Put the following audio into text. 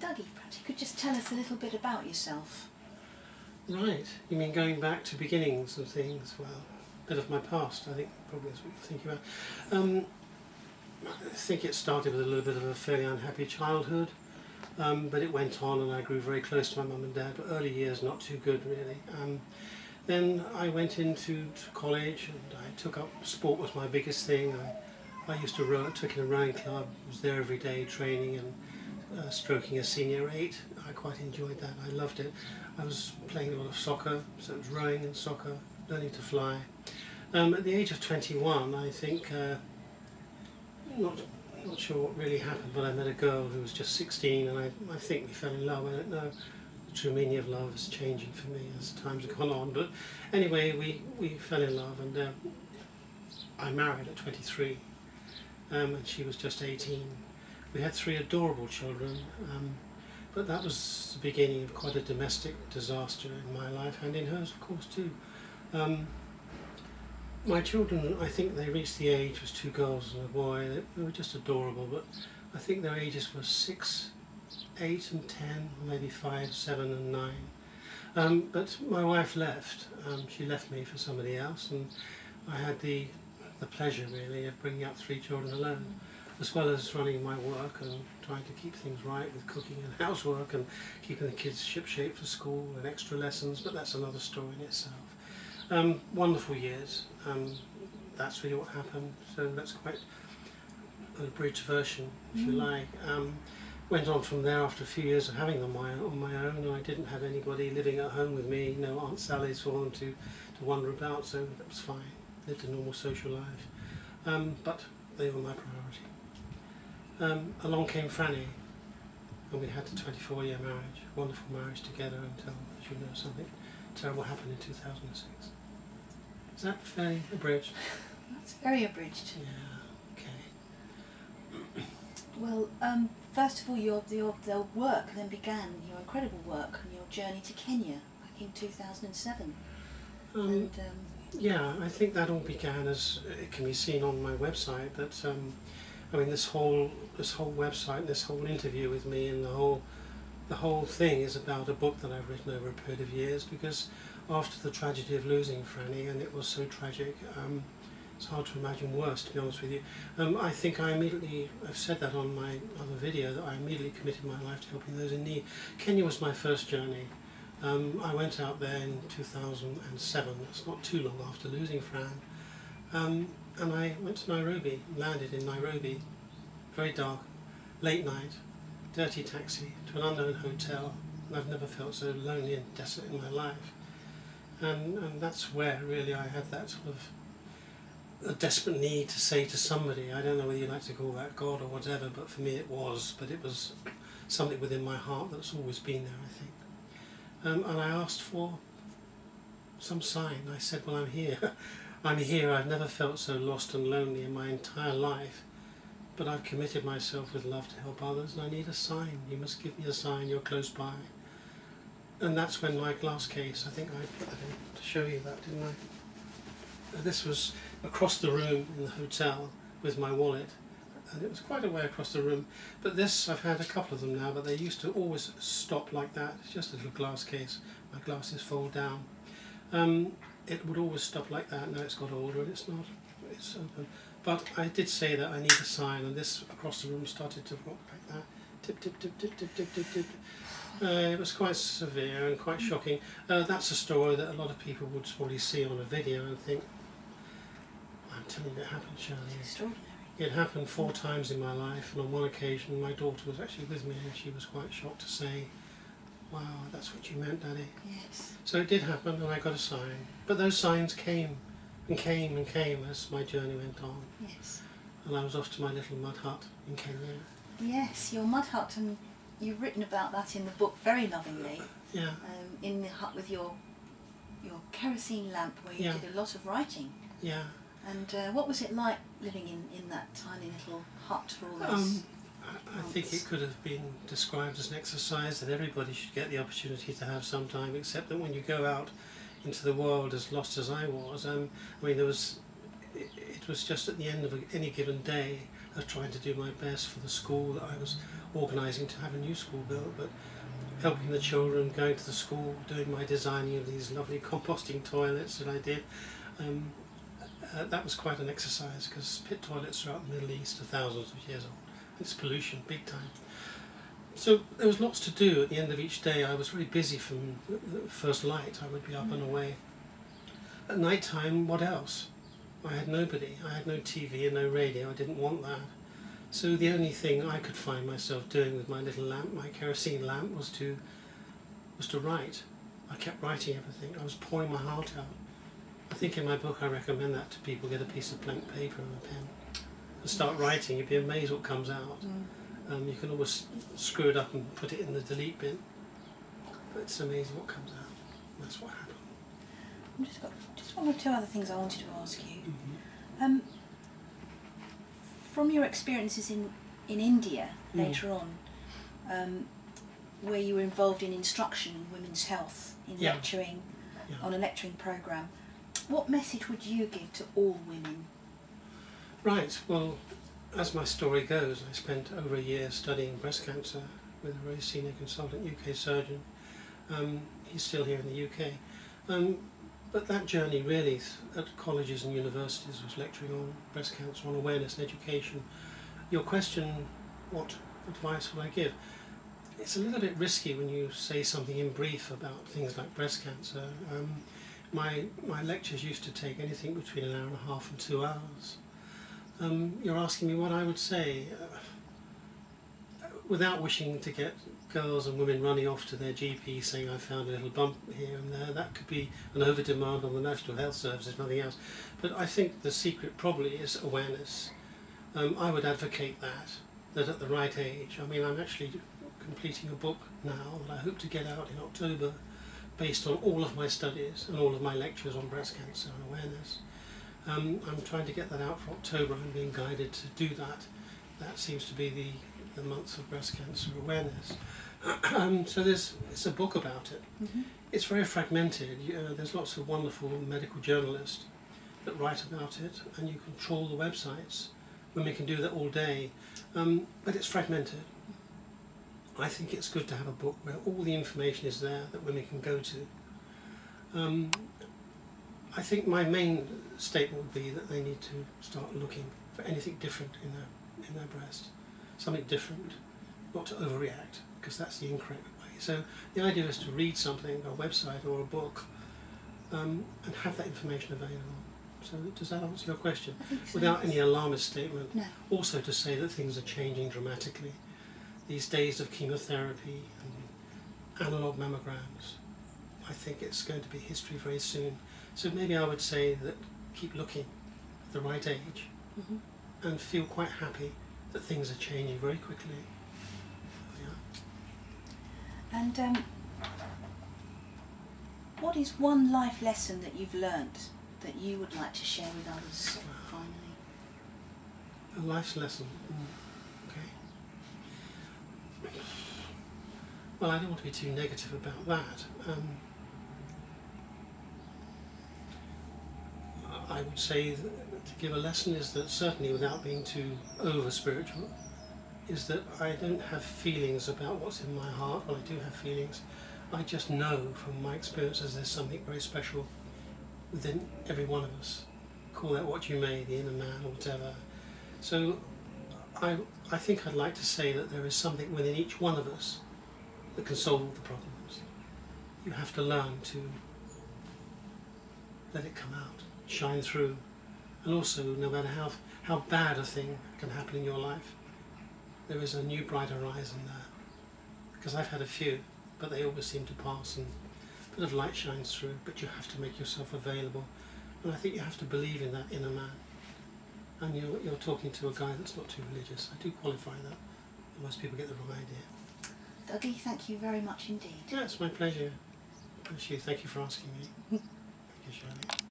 Dougie, perhaps you could just tell us a little bit about yourself. Right, you mean going back to beginnings of things? Well, a bit of my past, I think, probably is what you're thinking about. I think it started with a little bit of a fairly unhappy childhood, but it went on and I grew very close to my mum and dad, but early years not too good really. Then I went into college and I took up sport was my biggest thing. I used to row, took in a rowing club, was there every day training and stroking a senior 8. I quite enjoyed that, I loved it. I was playing a lot of soccer, so it was rowing and soccer, learning to fly. At the age of 21, I think, not sure what really happened, but I met a girl who was just 16 and I think we fell in love. I don't know, the true meaning of love is changing for me as time's gone on, but anyway we fell in love and I married at 23 and she was just 18. We had 3 adorable children, but that was the beginning of quite a domestic disaster in my life and in hers of course too. My children, I think they reached the age, was 2 girls and a boy, they were just adorable, but I think their ages were 6, 8 and 10, or maybe 5, 7 and 9. But my wife left, she left me for somebody else and I had the pleasure really of bringing up 3 children alone, as well as running my work and trying to keep things right with cooking and housework and keeping the kids shipshape for school and extra lessons, but that's another story in itself. Wonderful years, that's really what happened, so that's quite an abridged version if you like. Went on from there after a few years of having them on my own, and I didn't have anybody living at home with me, no Aunt Sally's for them to wander about, so that was fine, lived a normal social life, but they were my priority. Along came Franny and we had a 24-year marriage, wonderful marriage together until, as you know, something terrible happened in 2006. Is that very abridged? That's very abridged. Yeah, okay. Well, first of all, your work then began, your incredible work and your journey to Kenya back in 2007. Yeah, I think that all began as it can be seen on my website. That I mean, this whole website, this whole interview with me, and the whole thing is about a book that I've written over a period of years, because after the tragedy of losing Franny, and it was so tragic, it's hard to imagine worse, to be honest with you. I think I immediately, I've said that on my other video, that I immediately committed my life to helping those in need. Kenya was my first journey. I went out there in 2007, that's not too long after losing Fran, and I went to Nairobi, landed in Nairobi, very dark, late night, dirty taxi to an unknown hotel, and I've never felt so lonely and desolate in my life. And that's where really I had that sort of a desperate need to say to somebody, I don't know whether you like to call that God or whatever, but for me it was something within my heart that's always been there, I think. And I asked for some sign. I said, well, I'm here. I'm here. I've never felt so lost and lonely in my entire life, but I've committed myself with love to help others, and I need a sign. You must give me a sign you're close by. And that's when my glass case, I think I put that in to show you that, didn't I? This was across the room in the hotel with my wallet, and it was quite a way across the room. But this, I've had a couple of them now, but they used to always stop like that. It's just a little glass case. My glasses fold down. It would always stop like that. Now it's got older and it's not. It's open. But I did say that I need a sign, and this across the room started to rock like that. Tip, tip, tip, tip, tip, tip, tip, tip. It was quite severe and quite shocking. That's a story that a lot of people would probably see on a video and think, I'm telling you, it happened, Shirley. Extraordinary. It happened 4 times in my life, and on one occasion my daughter was actually with me and she was quite shocked to say, wow, that's what you meant, Daddy. Yes. So it did happen, and I got a sign. But those signs came and came and came as my journey went on. Yes. And I was off to my little mud hut in Kenya. Yes, your mud hut, and you've written about that in the book very lovingly. Yeah. In the hut with your kerosene lamp, where you did a lot of writing. Yeah. And what was it like living in that tiny little hut for all those I think it could have been described as an exercise that everybody should get the opportunity to have sometime, except that when you go out into the world as lost as I was, I mean, it was just at the end of any given day of trying to do my best for the school that I was organising to have a new school built, but helping the children, going to the school, doing my designing of these lovely composting toilets that I did. That was quite an exercise, because pit toilets throughout the Middle East are thousands of years old. It's pollution, big time. So there was lots to do at the end of each day. I was very busy from the first light. I would be up and away. At night time, what else? I had nobody. I had no TV and no radio. I didn't want that. So the only thing I could find myself doing with my little lamp, my kerosene lamp, was to write. I kept writing everything. I was pouring my heart out. I think in my book I recommend that to people. Get a piece of blank paper and a pen and start writing. You'd be amazed what comes out. You can always screw it up and put it in the delete bin, but it's amazing what comes out. That's what happened. I've just got just one or two other things I wanted to ask you. From your experiences in India later on, where you were involved in instruction in women's health, in lecturing, on a lecturing programme, what message would you give to all women? Right, well, as my story goes, I spent over a year studying breast cancer with a very senior consultant UK surgeon. He's still here in the UK. But that journey really at colleges and universities was lecturing on breast cancer, on awareness and education. Your question, what advice would I give? It's a little bit risky when you say something in brief about things like breast cancer. My lectures used to take anything between an hour and a half and 2 hours. You're asking me what I would say. Without wishing to get girls and women running off to their GP saying I found a little bump here and there, that could be an over-demand on the National Health Service, if nothing else. But I think the secret probably is awareness. I would advocate that at the right age. I mean, I'm actually completing a book now that I hope to get out in October, based on all of my studies and all of my lectures on breast cancer and awareness. I'm trying to get that out for October. I'm being guided to do that. That seems to be the month of breast cancer awareness. So it's a book about it. It's very fragmented. There's lots of wonderful medical journalists that write about it, and you can trawl the websites. Women can do that all day, but it's fragmented. I think it's good to have a book where all the information is there that women can go to. I think my main statement would be that they need to start looking for anything different in their breast. Something different, not to overreact, because that's the incorrect way. So the idea is to read something, a website or a book, and have that information available. So does that answer your question? I think so, without any alarmist statement? No. Also to say that things are changing dramatically. These days of chemotherapy and analogue mammograms, I think it's going to be history very soon. So maybe I would say that keep looking at the right age and feel quite happy that things are changing very quickly. And what is one life lesson that you've learnt that you would like to share with others finally? A life's lesson. Okay. Well, I don't want to be too negative about that. I would say that to give a lesson is that, certainly without being too over-spiritual, is that I don't have feelings about what's in my heart. Well, I do have feelings. I just know from my experiences there's something very special within every one of us. Call that what you may, the inner man or whatever. So I think I'd like to say that there is something within each one of us that can solve all the problems. You have to learn to let it come out, shine through, and also no matter how bad a thing can happen in your life, there is a new bright horizon there. Because I've had a few, but they always seem to pass and a bit of light shines through, but you have to make yourself available. And I think you have to believe in that inner man. And you're talking to a guy that's not too religious. I do qualify that. Most people get the wrong idea. Dougie, thank you very much indeed. Yeah, it's my pleasure. Bless you. Thank you for asking me. Thank you, Shirley.